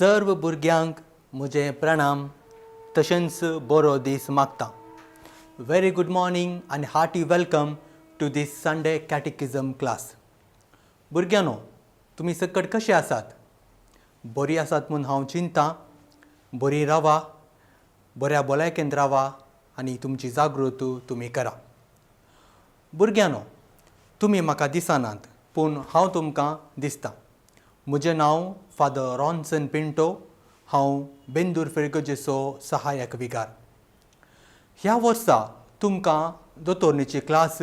सर्व भुरग्यांक म्हजे प्रणाम तशेंच बरो दीस मागता. Very good morning and hearty welcome to this Sunday Catechism class. भुरग्यांनो, तुमी सकट कशे आसात? बरी आसात म्हूण हांव चिंतां. बरी रावा, बऱ्या भलायकेंत रावा आनी तुमची जागृत तुमी करा. भुरग्यांनो, तुमी म्हाका दिसनात पूण हांव तुमकां दिसतां. म्हजें नांव फादर रॉन्सन पिंटो. हांव बेंदूर फेर्गोजेचो सहाय्यक विगार. ह्या वर्सा तुमकां दोतोरणेची क्लास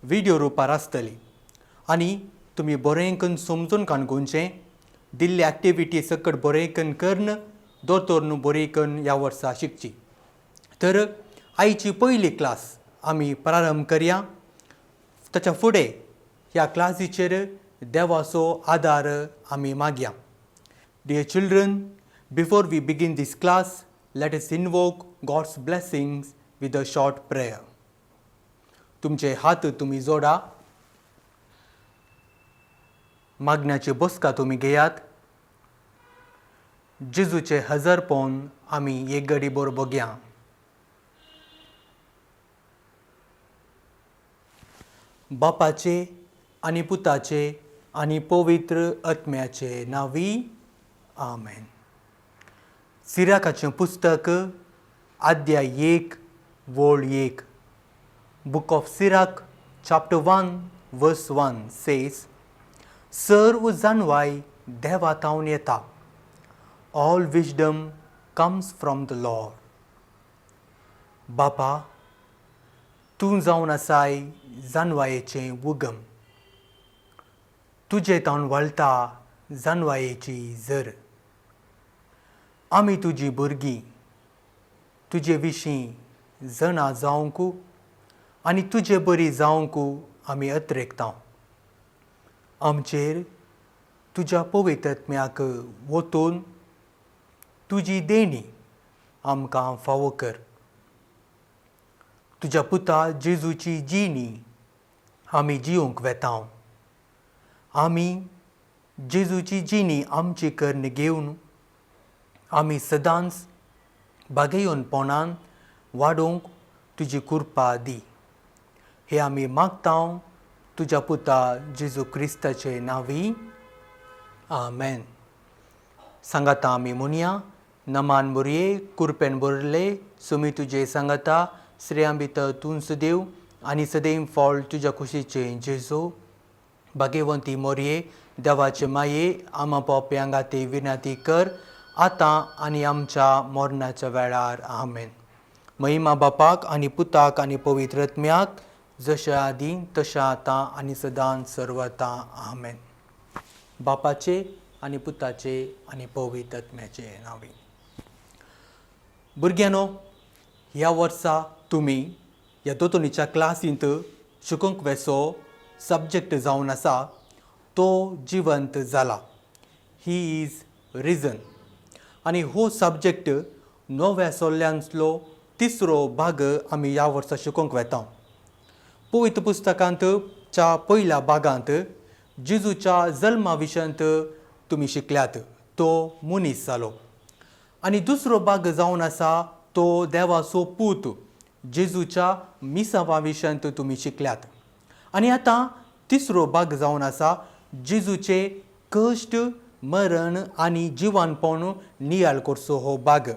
व्हिडिओ रुपार आसतली आनी तुमी बरें समजून काणकोणचें दिल्ले एक्टिविटी सकट बरें करून दोतोरन बरें ह्या वर्सा शिकची. तर आयची पयली क्लास आमी प्रारंभ करया. ताच्या फुडें ह्या क्लासीचेर देवाचो आदार आमी मागया. Dear children, before we begin this class, let us invoke God's blessings with a short prayer. तुमचे हात तुमी जोडा. मागण्याची बसका तुमी घेयात. जेजूचे हजरपण आमी एक घडी बरोबर घेया. बापाचे आनी पुताचे आनी पवित्र आत्म्याचे नांवी. आमेन. सिराकाचें पुस्तक अध्याय 1 वोळ 1. Book of Sirach, chapter 1, verse 1 says, सर्व जाणवाय देवातावन येता. All wisdom comes from the Lord. बापा, तूं जावन आसाय जाणवायेचें उगम. तुजे तावन वळटा जाणवायेची झर. आमी तुजी भुरगीं तुजे विशीं जाणा जावंक आनी तुजे बरी जावंक आमी अत्रेकता. आमचेर तुज्या पवित्र आत्म्याक वतून तुजी देणी आमकां फावो कर. तुज्या पुता जेजूची जिणी आमी जिवंक वेता. आमी जेजूची जिणी आमची कर्ण घेवन आमी सदांच बागेयनपणान वाडोवंक तुजी कृपा दी. हे आमी मागता तुज्या पुता जेजू क्रिस्ताचे नांवी. आमेन. सांगाता आमी म्हणया. नमान बरये कृपेन बरले सुमी तुजे सांगाता श्रेयां भितर तूंच देव आनी सदैव फळ तुज्या खुशीचे जेजू. भाग्यवंती मोरये देवाचे माये आमा पोप्यांक ती विनंती कर आतां आनी आमच्या मरणाच्या वेळार. आमेन. महिमा बापाक आनी पुताक आनी पवित्र आत्म्याक जशें आदीं तशें आतां आनी सदांच सर्वता. आमेन. बापाचे आनी पुताचे आनी पवित्र आत्म्याचे नांवी. भुरग्यांनो, ह्या वर्सा तुमी ह्या दोतोरणेच्या क्लासींत शिकूंक वेचो सब्जेक्ट जावन आसा तो जिवंत जाला. He is risen. आनी हो सब्जेक्ट नव्या सोल्ल्यांतलो तिसरो भाग आमी ह्या वर्सा शिकूंक वेता. पवित्र पुस्तकांत च्या पयल्या भागांत जेजूच्या जल्मा विशयांत तुमी शिकल्यात. तो मनीस जालो. आनी दुसरो भाग जावन आसा तो देवाचो पूत जेजूच्या मिसावा विशयांत तुमी शिकल्यात. आनी आतां तिसरो भाग जावन आसा जेजूचे कश्ट, मरण आनी जिवनपण नियाळ करचो हो भाग.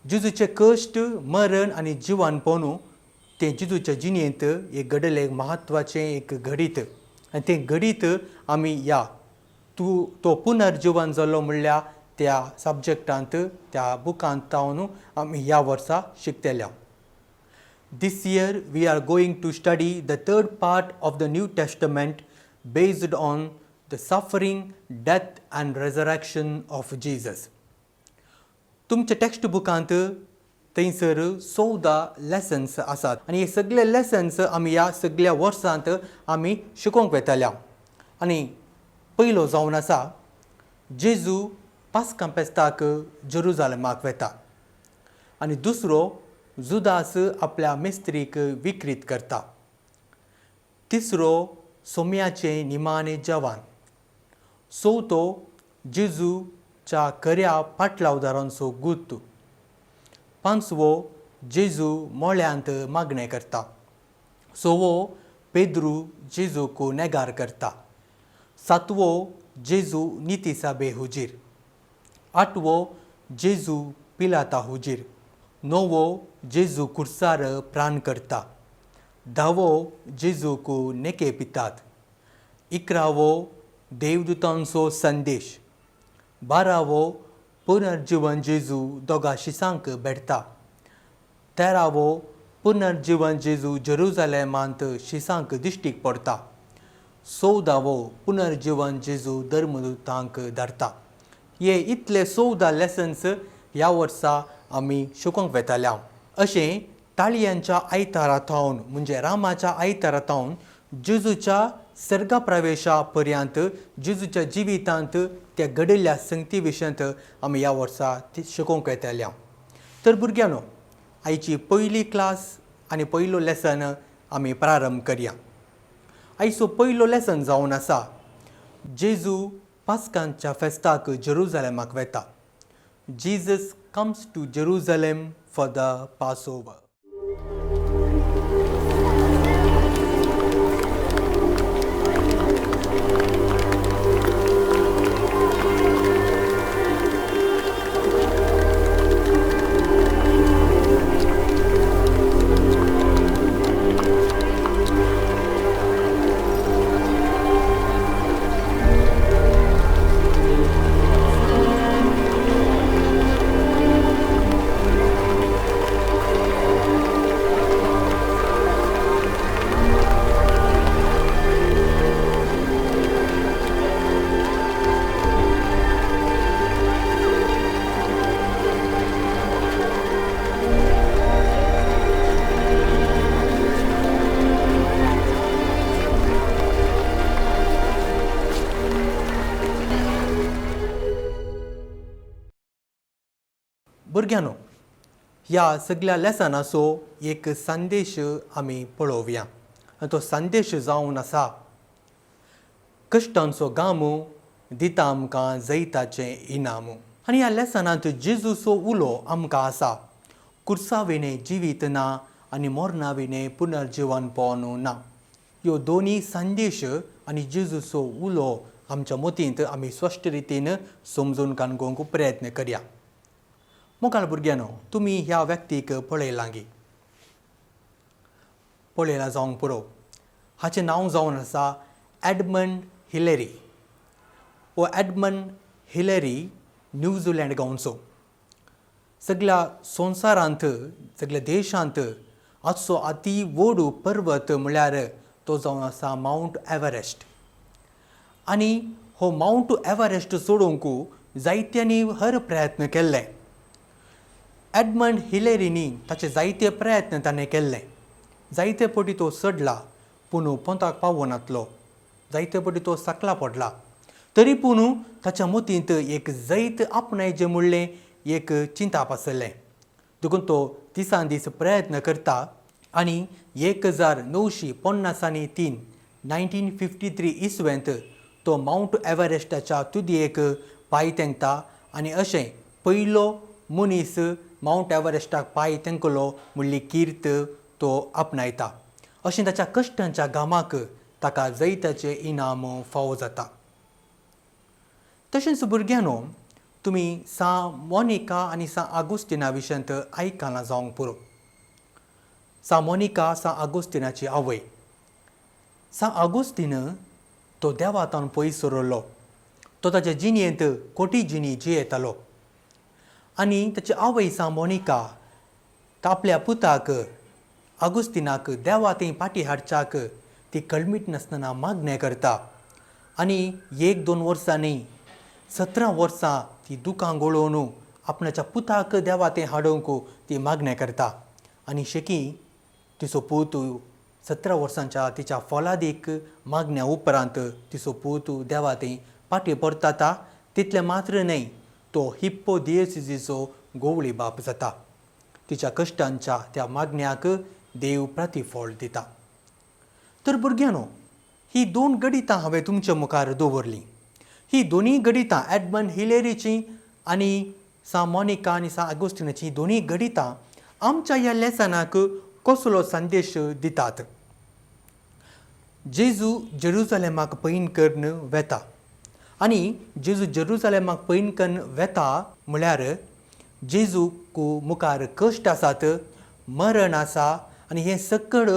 जेजूचे कश्ट, मरण आनी जिवनपण तें जेजूच्या जिणेंत एक घडलें म्हत्वाचें एक घडीत. आनी तें घडीत आमी ह्या तो पुनर्जिवन जालो म्हणल्या त्या सब्जेक्टांत त्या बुकांत तावन आमी ह्या वर्सा शिकतल्या. This year we are going to study the third part of the New Testament based on the suffering, death and resurrection of Jesus. तुमच्या टेक्स्ट बुकांत थंयसर 14 लेसन्स आसात आनी हे सगळे लेसन्स आमी ह्या सगळ्या वर्सांत आमी शिकोवंक वेतल्या. आनी पयलो जावन आसा जेजू पास्का फेस्ताक जेरुजालेमाक वेता. आनी दुसरो जुदास आपल्या मेस्त्रीक विक्रीत करता. तिसरो सोम्याचें निमाणें जेवण. चवथो जेजू च्या खऱ्या पाटलावदारांचो गुत. पांचवो जेजू मोळ्यांत मागणें करता. सवो पेद्रू जेजूक नेगार करता. सातवो जेजू निती साबे हुजीर. आठवो जेजू पिलाता हुजीर. नवो जेजू कुर्सार प्राण करता. धावो जेजूक नेके पितात. 11वो देवदूतांचो संदेश. 12वो पुनर्जीवन जेजू दोगा शिसांक भेटता. 13वो पुनर्जीवन जेजू जेरुजालेमांत शिसांक दिश्टीक पडटा. 14वो पुनर्जीवन जेजू धर्मदूतांक धाडटा. हे इतले 14 लेसन्स ह्या वर्सा आमी शिकोवंक वेताल्या. अशें ताळयांच्या आयताराथावन म्हणजे रामाच्या आयताराथावन जेजूच्या सर्गा प्रवेशा पर्यंत जेजूच्या जिवितांत त्या घडिल्ल्या संगती विशयंत आमी ह्या वर्सा शिकोवंक येतल्या. तर भुरग्यांनो, आयची पयली क्लास आनी पयलो लेसन आमी प्रारंभ करया. आयचो पयलो लेसन जावन आसा जेजू पास्कांच्या फेस्ताक जेरुजालेमाक वेता. Jesus comes to Jerusalem for the Passover. भुरग्यांनो, ह्या सगळ्या लेसनाचो एक संदेश आमी पळोवया. तो संदेश जावन आसा कश्टांचो गामू दिता आमकां जैताचें इनाम. आनी ह्या लेसनांत जेजूचो उलो आमकां आसा कुर्सा विणे जिवीत ना आनी मोरणा विणे पुनर्जीवन पोवन ना. ह्यो दोनी संदेश आनी जेजूचो उलो आमच्या मतींत आमी स्पश्ट रितीन समजून काणकोवंक प्रयत्न करया. मोगाळ भुरग्यांनो, तुमी ह्या व्यक्तीक पळयलां गी. पळयलां जावंक पुरो. हाचें नांव जावन आसा एडमंड हिलेरी. हो एडमंड हिलेरी न्यूझीलंड गांवचो. सगळ्या संवसारांत सगळ्या देशांत आजचो अती व्हड पर्वत म्हळ्यार तो जावन आसा माउंट एव्हरेस्ट. आनी हो माउंट एव्हरेस्ट सोडूंक जायत्यांनी हर प्रयत्न केल्ले. एडमंड हिलेरीनी ताचे जायते प्रयत्न ताणें केल्ले. जायते पटी तो चडला पूण पोंताक पावनातलो. जायते पटी तो सकला पडला. तरी पूण ताच्या मतींत एक जैत आपणायचें म्हणलें एक चिंताप आसलें. देखून तो दिसान दीस प्रयत्न करता आनी 1953 1953 इसवेंत तो माउंट एव्हरेस्टाच्या तुदयेक पांय तेंकता आनी अशें पयलो मनीस माउंट एव्हरेस्टाक पांय तेंकलो म्हणली कीर्त तो आपणायता. अशें ताच्या कश्टांच्या गामाक ताका जैताचें इनाम फावो जाता. तशेंच भुरग्यांनो, तुमी सा मोनिका आनी सा आगोस्तिना विशयंत आयकलां जावंक पुरो. सा मोनिका सा आगोस्तिनाची आवय. सा आगोस्तीन तो देवातान पयस सरलो. तो ताच्या जिणेंत कोटी जिणी जियेतालो. आनी ताची आवय सा मोनिका आपल्या पुताक आगोस्तिनाक देवा थंय पाटी हाडच्याक ती कळमीत नासतना मागणें करता. आनी 1-2 वर्सां न्ही 17 वर्सां ती दुखां गळोवन आपणाच्या पुताक देवा थंय हाडूंक ती मागणें करता. आनी शेकी तिचो पूत 17 वर्सांच्या तिच्या फॉलादीक मागण्या उपरांत तिचो पूत देवा थंय पाटी परता. तितलें मात्र न्हय, तो हिप्पोदियेसिसचो गोवळी बाप जाता. तिच्या कश्टांच्या त्या मागण्याक देव प्रतिफळ दिता. तर भुरग्यांनो, ही 2 गणितां हांवें तुमच्या मुखार दवरलीं. ही दोन्ही गणितां एडमंड हिलेरीची आनी सा मोनिका आनी सा अगोस्टिनाची दोन्ही गणितां आमच्या ह्या लेसनाक कसलो संदेश दितात. जेजू जेरुसलेमाक पैन करून वेता आनी जेजू जेरुसलेमाक पैन करून वेता म्हळ्यार जेजूक मुखार कश्ट आसात, मरण आसा आनी हें सकड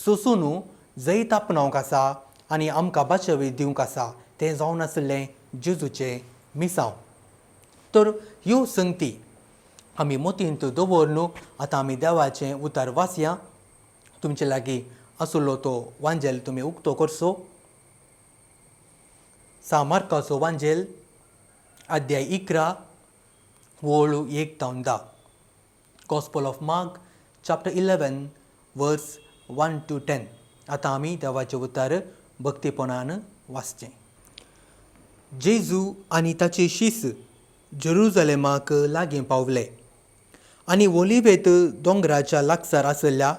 सोंसून जैत आपणावंक आसा आनी आमकां बाचवी दिवंक आसा. तें जावन आसलें जेजूचें मिसांव. तर ह्यो संगती आमी मोतींत दवरून आतां आमी देवाचें उतर वाचया. तुमचे लागीं आसलो तो वांजेल तुमी उक्तो करचो. मार्काचो वांजेल अध्याय 11 वळू 1 तावन 10. गॉस्पल ऑफ मार्क चॅप्टर 11 वर्स 1 to 10. आतां आमी देवाचें उतर भक्तीपणान वाचचें. जेजू आनी ताचे शीस जेरुसलेमाक लागीं पावले आनी ओलिवेत दोंगराच्या लागसार आसल्या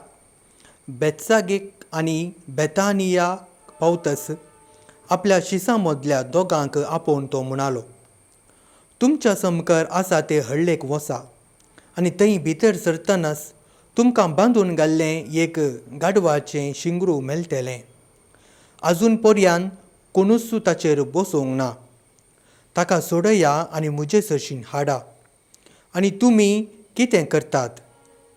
बेतसागेक आनी बेतानिया पावतस आपल्या शिसां मदल्या दोगांक आपोवन तो म्हणालो, तुमच्या समकार आसा ते हळ्ळेक वसा आनी थंय भितर सरतनाच तुमकां बांदून घाल्लें एक गाडवाचें शिंगरू मेळटलें. आजून पर्यान कोणूच ताचेर बसोवंक ना. ताका सोडया आनी म्हजे सरशीन हाडा. आनी तुमी कितें करतात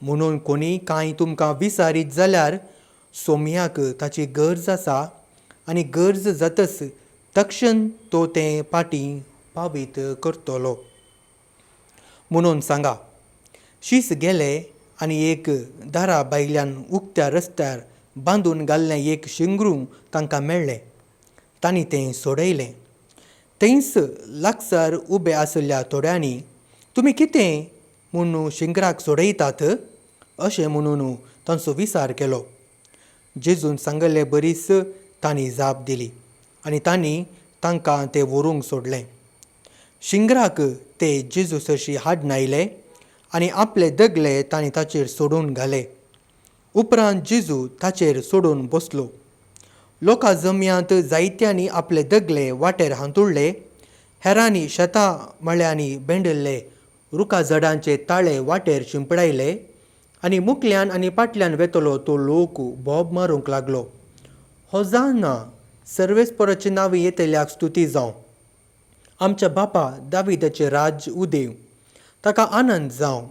म्हणून कोणी कांय तुमकां विचारीत जाल्यार सोमयाक ताची गरज आसा आनी गरज जातच तक्षण तो तें पाटी पावीत करतलो म्हणून सांगा. शीस गेले आनी एक दारा भायल्यान उक्त्या रस्त्यार बांदून घाल्लें एक शिंगरू तांकां मेळ्ळें. तांणी तें सोडयलें. थंयच लागसार उबे आसल्या थोड्यांनी तुमी कितें म्हूण शिंगराक सोडयतात अशें म्हणून तांचो विचार केलो. जेजून सांगलें बरीच तांणी जाप दिली आनी तांणी तांकां तें व्हरूंक सोडलें. शिंगराक ते जेजू सरशी हाडून आयले आनी आपले दगले तांणी ताचेर सोडून घाले. उपरांत जेजू ताचेर सोडून बसलो. लोकां जमयांत जायत्यांनी आपले दगले वाटेर हांतुरले. हेरांनी शेतां मळ्यांनी भेंडिल्ले रुखा झाडांचे ताळे वाटेर शिंपडायले आनी मुखल्यान आनी फाटल्यान वेतलो तो लोक बोब मारूंक लागलो, होजाना, सर्वेस्पराचे नांवी येतल्याक स्तुती जावं. आमच्या बापा दाविदाचे राज उदेव, ताका आनंद जावं.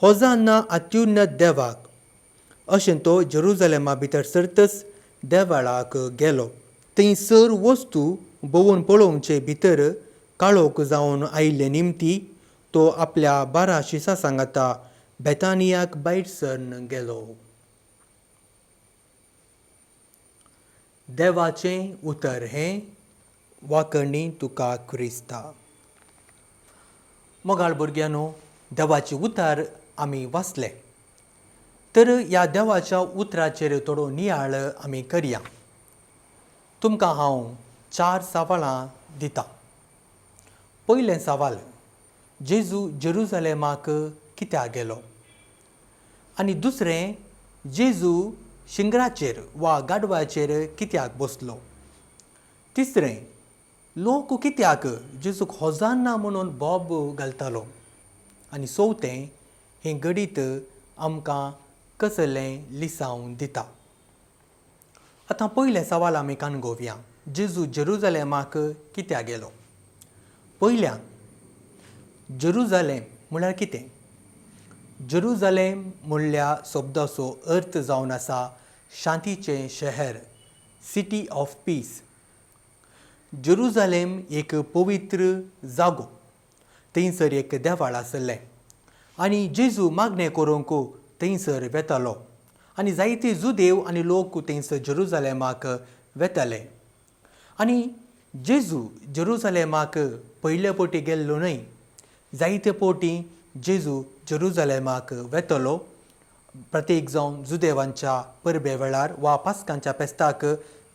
होजाना अत्युन्नत देवाक. अशें तो जेरुसलेमा भितर सरतच देवाळाक गेलो. थंय सर वस्तू भोवून पळोवचे भितर काळोख जावन आयिल्ले निमती तो आपल्या 12 शिसां सांगाता बेतानियाक भायर सरून गेलो. देवाचें उतर हें वाकणी तुका क्रिस्ता. मोगाळ भुरग्यांनो, देवाचें उतर आमी वाचलें. तर ह्या देवाच्या उतराचेर थोडो नियाळ आमी करया. तुमकां हांव 4 सवालां दितां. पयलें सवाल, जेजू जेरुसलेमाक कित्याक गेलो? आनी दुसरें, जेजू शिंगराचेर वा गाडवाचेर कित्याक बसलो? तिसरें, लोक कित्याक जेजूक होजाना म्हणून बोब घालतालो? आनी चवथें, हें गणीत आमकां कसलें लिसांव दिता? आतां पयलें सवाल आमी काणगोवया. जेजू जेरुसलेमाक कित्याक गेलो? पयल्यान, जेरुसलेम म्हळ्यार कितें? जेरुसलेम म्हणल्या शब्दाचो अर्थ जावन आसा शांतीचें शहर, सिटी ऑफ पीस. जेरुसलेम एक पवित्र जागो. थंयसर एक देवाळ आसलें आनी जेजू मागणें करूंक थंयसर वेतालो आनी जायते जुदेव आनी लोक थंयसर जेरुसलेमाक वेताले. आनी जेजू जेरुसलेमाक पयले फावटी गेल्लो न्हय, जायते फावटी जेजू जेरुसलेमाक वेतलो. प्रत्येक जावन जुदेवांच्या परबे वेळार वा पास्कांच्या फेस्ताक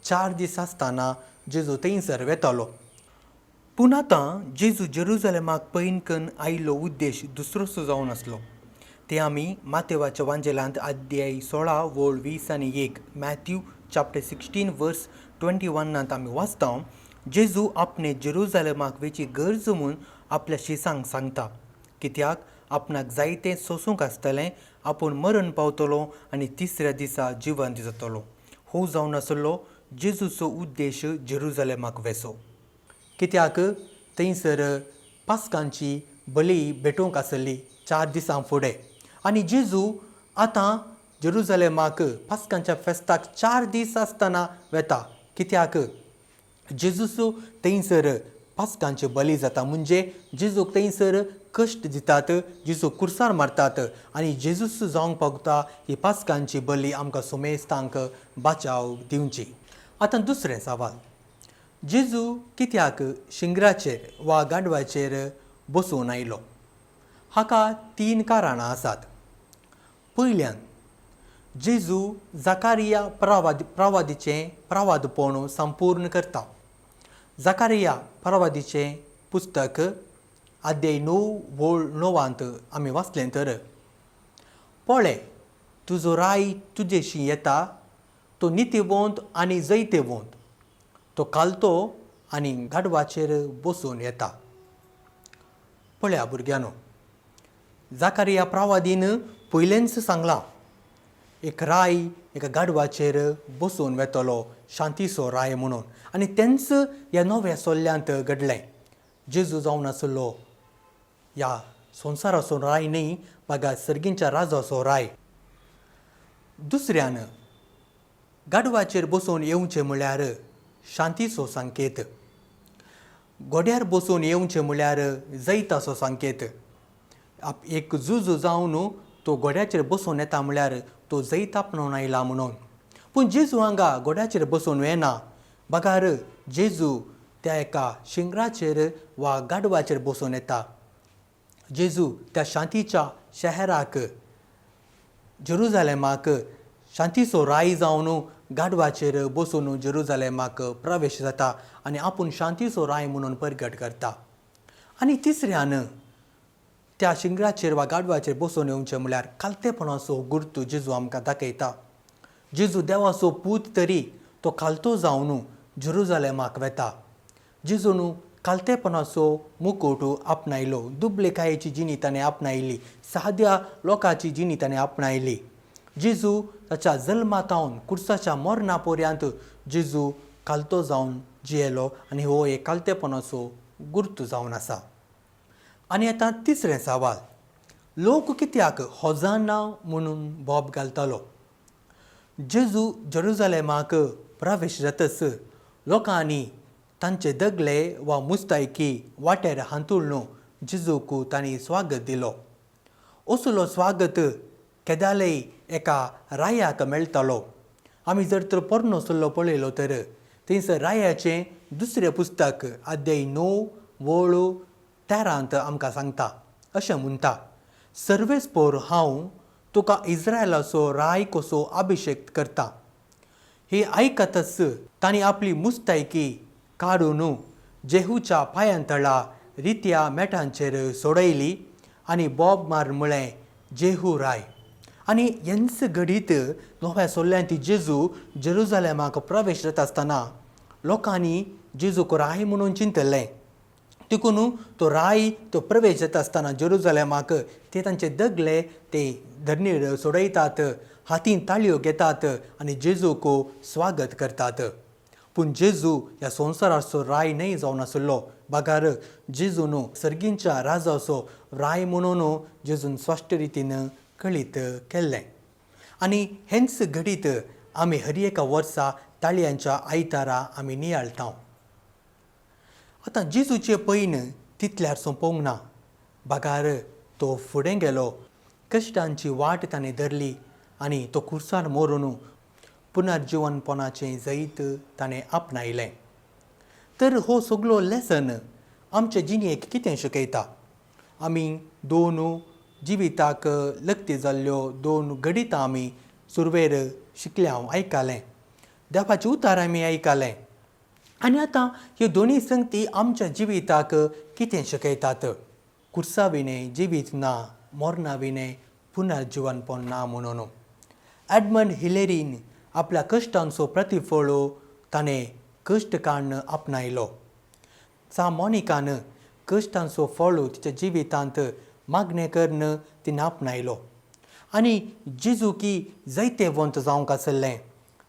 4 दीस आसतना जेजू थंयसर वेतालो. पूण आतां जेजू जेरुसलेमाक पैन करून आयिल्लो उद्देश दुसरोच जावन आसलो. तें आमी मातेवाच्या वांजेलांत अध्याय 16 वळ 20 आनी 1, मॅथ्यू चॅप्टर 16 वर्स 21 आमी वाचता. जेजू आपणे जेरुजालेमाक वेची गरज म्हूण आपल्या शिसांक सांगता, कित्याक आपणाक जायतें सोसूंक आसतलें, आपूण मरण पावतलो आनी तिसऱ्या दिसा जिवंत जातलो. हो जावन आसलो जेजूचो उद्देश जेरुजालेमाक वेचो, कित्याक थंयसर पास्कांची बली भेटोवंक आसली 4 दिसां फुडें. आनी जेजू आतां जेरुजालेमाक पास्कांच्या फेस्ताक 4 दीस आसतना वेता, कित्याक जेजूचो थंयसर पास्कांचे बली जाता. म्हणजे जेजूक थंयसर कश्ट दितात, जेजू कुर्सार मारतात आनी जेजूच जावंक पावता ही पास्कांची बली आमकां सुमेस्तांक बाचाव दिवची. आतां दुसरें सवाल, जेजू कित्याक शिंगराचेर वा गाडवाचेर बसून आयलो? हाका 3 कारणां आसात. पयल्यान, जेजू जाकारिया प्रवादीचें प्रवादपण संपूर्ण करता. जाकारिया प्रवादीचें पुस्तक अध्याय 9:9 आमी वाचलें तर, पळय, तुजो राय तुजेशी येता, तो नितिवंत आनी जैतेवंत, तो कालतो आनी गाडवाचेर बसून येता. पळया भुरग्यांनो, जाकारिया प्रवादीन पयलेंच सांगलां, एक राय एका गाडवाचेर बसून वेतलो, शांतीचो राय म्हणून. आनी तेंच ह्या नव्या सोल्ल्यांत घडलें. जेजू जावन आसलो ह्या संवसाराचो राय न्ही, बागा सर्गींच्या राजाचो राय. दुसऱ्यान, गाडवाचेर बसून येवचें म्हळ्यार शांतीचो संकेत. घोड्यार बसून येवचें म्हळ्यार जैताचो संकेत. एक झुजू जावन तो घोड्याचेर बसून येता म्हळ्यार तो जैत आपणावन आयला म्हणून. पूण जेजू हांगा घोड्याचेर बसून येना, बागार जेजू त्या एका शिंगराचेर वा गाडवाचेर बसून येता. जेजू त्या शांतीच्या शहराक जेरुजालेमाक शांतीचो राय जावन गाडवाचेर बसून जेरुजालेमाक प्रवेश जाता आनी आपूण शांतीचो राय म्हणून परगट करता. आनी तिसऱ्यान, त्या शिंगराचेर वा गाडवाचेर बसून येवचें म्हळ्यार कालतेपणाचो गुर्त जेजू आमकां दाखयता. जेजू देवाचो पूत तरी तो कालतो जावन जेरुजालेमाक वेता. जेजून कालतेपणाचो मुकूट आपणायलो, दुबळेकायेची जिणी ताणें आपणायली, साद्या लोकांची जिणी ताणें आपणायली. जेजू ताच्या जल्मातावन कुर्साच्या मरणा पर्यंत जेजू कालतो जावन जियेलो आनी हो एक कालतेपणाचो गुर्त जावन आसा. आनी आतां तिसरें सवाल, लोक कित्याक होजाना म्हणून बोब घालतालो? जेजू जेरुजालेमाक प्रवेश जातच लोकांनी तांचे दगले वा मुस्तायकी वाटेर हांतुळून जेजूक तांणी स्वागत दिलो. असलो स्वागत केदालेय एका रायाक मेळटालो. आमी जर तर पोरणो सल्लो पळयलो तर थंयसर रायाचें दुसरें पुस्तक अध्याय 9:13 आमकां सांगता, अशें म्हणटा, सर्वेस्पोर हांव तुका इस्रायलाचो राय कसो अभिशेक करता. हे आयकतच तांणी आपली मुस्तायकी काडून जेहूच्या पांयांतळा रित्या मेटांचेर सोडयली आनी बोब मार म्हळें, जेहू राय. आनी हेंच घडीत नव्या सोल्ल्यांत जेजू जेरुजालेमाक प्रवेश जाता आसतना लोकांनी जेजूक राय म्हणून चिंतलें. देखून तो राय तो प्रवेश जाता आसतना जेरुजालेमाक ते तांचे दगले ते धरणीर सोडयतात, हातीन ताळयो घेतात आनी जेजूक स्वागत करतात. पूण जेजू ह्या संवसाराचो राय न्हय जावन आसलो, बागार जेजून सर्गींच्या राजाचो राय म्हणून जेजून स्पश्ट रितीन कळीत केल्लें. आनी हेंच घडीत आमी हर एका वर्सा ताळयांच्या आयतारा आमी नियाळटाव. आतां जेजूचे पैन तितल्यार सोंपोवंक ना, बागार तो फुडें गेलो, कश्टांची वाट ताणें धरली आनी तो कुर्सार मरून पुनर्जिवनपणाचें जैत ताणें आपणायलें. तर हो सगळो लेसन आमचे जिणेक कितें शिकयता? आमी 2 जिविताक लक्ती जाल्ल्यो 2 घडितां आमी सुरवेर शिकल्या, आयकलें. देवाचें उतार आमी आयकलें. आनी आतां ह्यो दोनी संगती आमच्या जिविताक कितें शिकयतात? कुर्सा विणें जिवीत ना, मरणा विणें पुनर्जिवनपण ना म्हणून. एडमंड हिलेरीन आपल्या कश्टांचो प्रतिफळ ताणें कश्ट काडणं आपणायलो. मोनिकान कश्टांचो फळ तिच्या जिवितांत मागणें करणं तिणें आपणायलो. आनी जेजूकी जायते वंत जावंक आसलें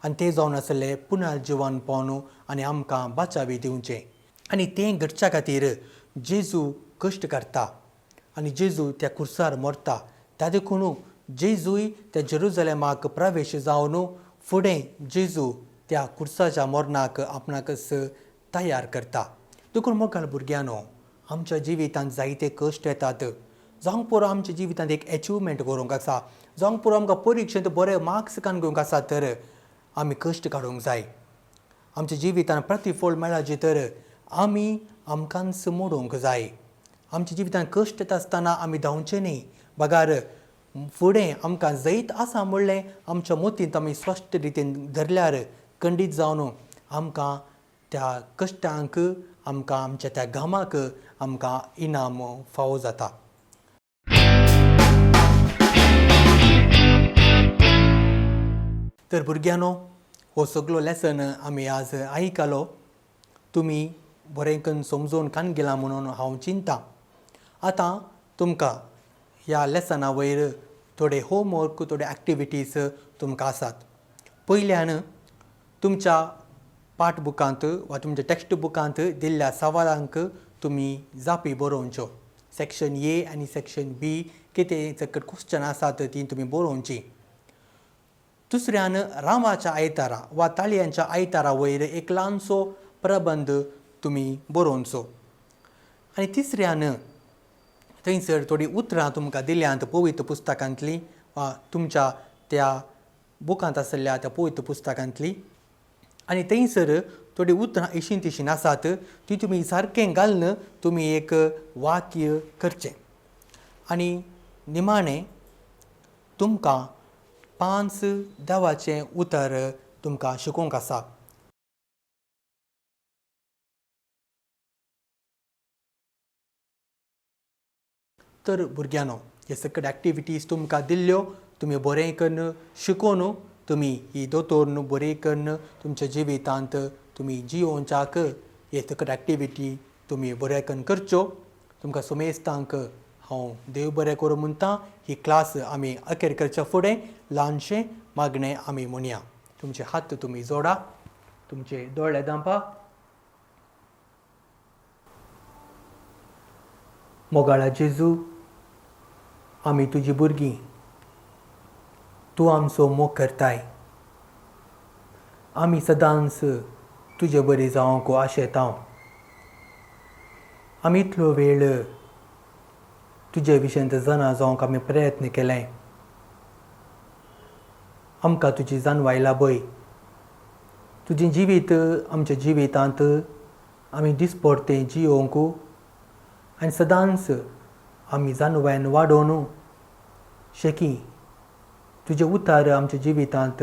आनी तें जावन आसलें पुनर्जिवन पावून आनी आमकां बाचावी दिवचें. आनी तें घडच्या खातीर जेजू कश्ट करता आनी जेजू त्या कुर्सार मरता. त्या देखून जेजूय त्या जेरुजलेमाक प्रवेश जावन फुडें जेजू त्या कुर्साच्या मरणाक आपणाकच तयार करता. देखून मोगाळ भुरग्यांनो, आमच्या जिवितांत जायते कश्ट येतात. जावंक पुरो आमच्या जिवितांत एक एचिवमेंट करूंक आसा, जावंक पुरो आमकां परिक्षेंत बरे मार्क्स घेवंक आसा, तर आमी कश्ट काडूंक जाय. आमच्या जिवितांत प्रतिफळ मेळाची तर आमी आमकांच मोडूंक जाय. आमच्या जिवितांत कश्ट येता आसतना आमी धांवचें न्ही. बगार फुडें आमकां जैत आसा म्हणलें आमच्या मोतींत आमी स्पश्ट रितीन धरल्यार खंडीत जावन आमकां त्या कश्टांक आमकां आमच्या त्या घामाक आमकां इनाम फावो जाता. तर भुरग्यांनो, हो सगळो लेसन आमी आज आयकलो. तुमी बरें करून समजून कान गेला म्हणून हांव चिंतां. आतां तुमकां ह्या लेसना वयर थोडे होमवर्क, थोडे एक्टिविटीज तुमकां आसात. पयल्यान तुमच्या पाठबुकांत वा तुमच्या टेक्स्ट बुकांत दिल्ल्या सवालांक तुमी जापी बरोवच्यो. सेक्शन ए आनी सेक्शन बी कितें सकट क्वेश्चन आसात ती तुमी बरोवची. दुसऱ्यान रामाच्या आयतारा वा ताळयांच्या आयतारा वयर एक ल्हानसो प्रबंध तुमी बरोवचो. आनी तिसऱ्यान थंयसर थोडीं उतरां तुमकां दिल्यांत पवित्र पुस्तकांतलीं वा तुमच्या त्या बुकांत आसलेल्या त्या पवित्र पुस्तकांतलीं. आनी थंयसर थोडीं उतरां इशीन तिशीन आसात, ती तुमी सारकें घालून तुमी एक वाक्य करचें. आनी निमाणें तुमकां 5 देवाचें उतर तुमकां शिकोवंक आसा. तर भुरग्यांनो, हे सकट एक्टिविटीज तुमकां दिल्ल्यो तुमी बरें करून शिकून तुमी ही दोतोर बरें करून तुमच्या जिवितांत तुमी जियोवच्याक हे सकट एक्टिविटी तुमी बरें करून करच्यो. तुमकां सुमेस्तांक हांव देव बरें करूं म्हणटा. ही क्लास आमी अखेर करच्या फुडें ल्हानशें मागणें आमी म्हणया. तुमचे हात तुमी जोडा, तुमचे दोळे धांपा. मोगाळा जेजू, आमी तुजी भुरगीं, तूं आमचो मोग करताय. आमी सदांच तुजे बरी जावंक आशेतांव. आमी इतलो वेळ तुजे विशयंत जाणा जावंक आमी प्रयत्न केले. आमकां तुजी जानवाय लाभय. तुजें जिवीत आमच्या जिवितांत आमी दिसपडतें जियोवंक आनी सदांच आमी जानवायन वाडोवन शेकी तुजें उतार आमच्या जिवितांत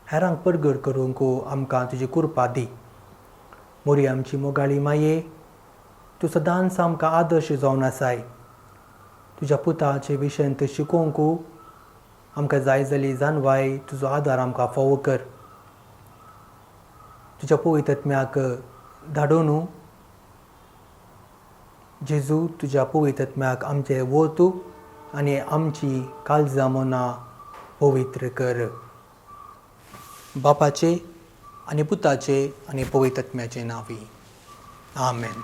हेरांक परगट करूंक आमकां तुजी कृपा दी. मोरी आमची मोगाळी माये, तूं सदांच आमकां आदर्श जावन आसाय. तुज्या पुताचे विशयंत शिकोवंक आमकां जाय जाली जानवाय तुजो आदार आमकां फावो कर. तुज्या पवित्र आत्म्याक धाडून जेजू, तुज्या पवित्र आत्म्याक आमचे वोत आनी आमची काळजां मनां पवित्र कर. बापाचे आनी पुताचे आनी पवित्र आत्म्याचे नांवी. आमेन.